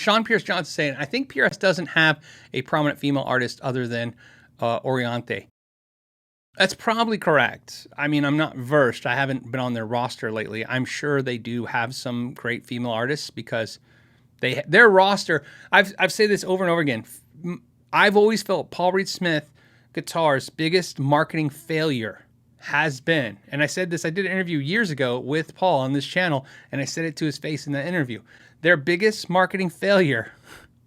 Sean Pierce Johnson saying, I think PRS doesn't have a prominent female artist other than Oriente. That's probably correct. I mean, I'm not versed. I haven't been on their roster lately. I'm sure they do have some great female artists because their roster, I've said this over and over again. I've always felt Paul Reed Smith Guitar's biggest marketing failure has been, and I said this, I did an interview years ago with Paul on this channel, and I said it to his face in that interview. Their biggest marketing failure,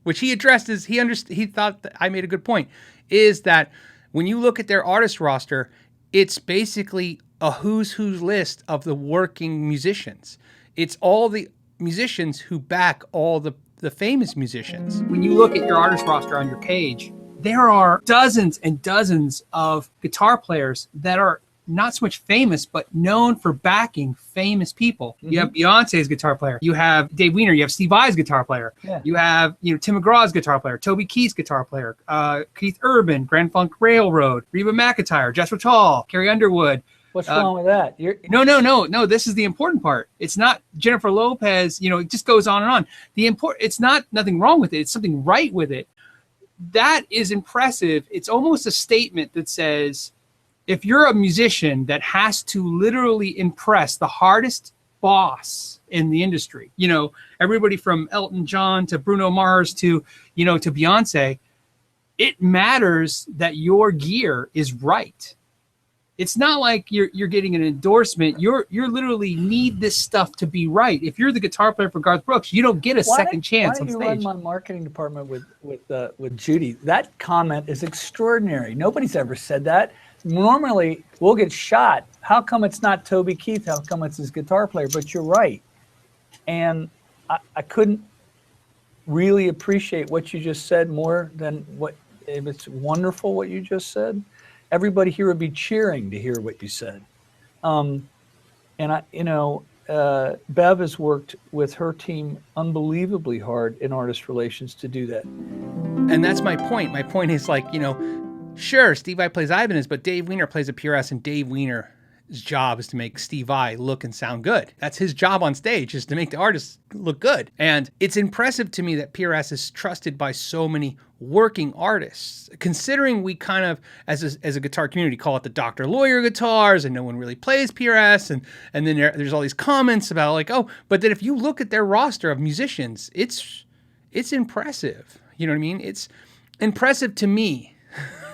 which he addressed, he thought that I made a good point, is that when you look at their artist roster, it's basically a who's list of the working musicians. It's all the musicians who back all the famous musicians. When you look at your artist roster on your page, there are dozens and dozens of guitar players that are not so much famous, but known for backing famous people. Mm-hmm. You have Beyonce's guitar player. You have Dave Weiner. You have Steve Vai's guitar player. Yeah. You have Tim McGraw's guitar player, Toby Keith's guitar player, Keith Urban, Grand Funk Railroad, Reba McEntire, Jethro Tull, Carrie Underwood. What's wrong with that? No. This is the important part. It's not Jennifer Lopez. It just goes on and on. It's not nothing wrong with it. It's something right with it. That is impressive. It's almost a statement that says, if you're a musician that has to literally impress the hardest boss in the industry, everybody from Elton John to Bruno Mars to Beyonce, it matters that your gear is right. It's not like you're getting an endorsement. You're literally need this stuff to be right. If you're the guitar player for Garth Brooks, you don't get a second chance on stage. Why don't you run my marketing department with Judy? That comment is extraordinary. Nobody's ever said that. Normally, we'll get shot. How come it's not Toby Keith? How come it's his guitar player? But you're right. And I couldn't really appreciate what you just said more than it's wonderful what you just said. Everybody here would be cheering to hear what you said. And Bev has worked with her team unbelievably hard in artist relations to do that. And that's my point. My point is sure, Steve Vai plays Ibanez, but Dave Weiner plays a PRS, and Dave Weiner's job is to make Steve Vai look and sound good. That's his job on stage, is to make the artists look good. And it's impressive to me that PRS is trusted by so many working artists, considering we kind of, as a guitar community, call it the doctor lawyer guitars, and no one really plays PRS, and then there's all these comments about but then if you look at their roster of musicians, it's impressive. You know what I mean? It's impressive to me.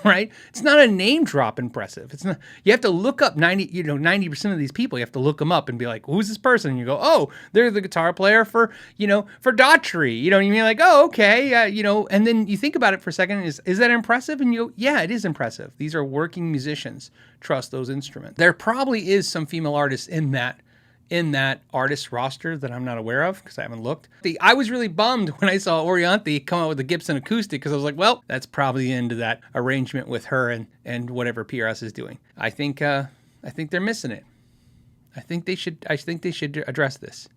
Right? It's not a name drop impressive. It's not. You have to look up 90% of these people. You have to look them up and be like, who's this person? And you go, oh, they're the guitar player for Daughtry. You know what I mean? Like, oh, okay. And then you think about it for a second. Is that impressive? And you go, yeah, it is impressive. These are working musicians. Trust those instruments. There probably is some female artists in that artist roster that I'm not aware of because I haven't looked. I was really bummed when I saw Oriente come out with a Gibson acoustic because I was like, well, that's probably the end of that arrangement with her and whatever PRS is doing. I think they're missing it. I think they should address this.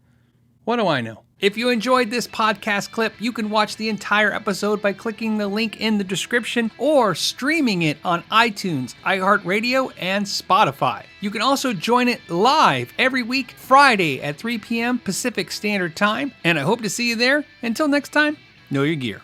What do I know? If you enjoyed this podcast clip, you can watch the entire episode by clicking the link in the description or streaming it on iTunes, iHeartRadio, and Spotify. You can also join it live every week, Friday at 3 p.m. Pacific Standard Time, and I hope to see you there. Until next time, know your gear.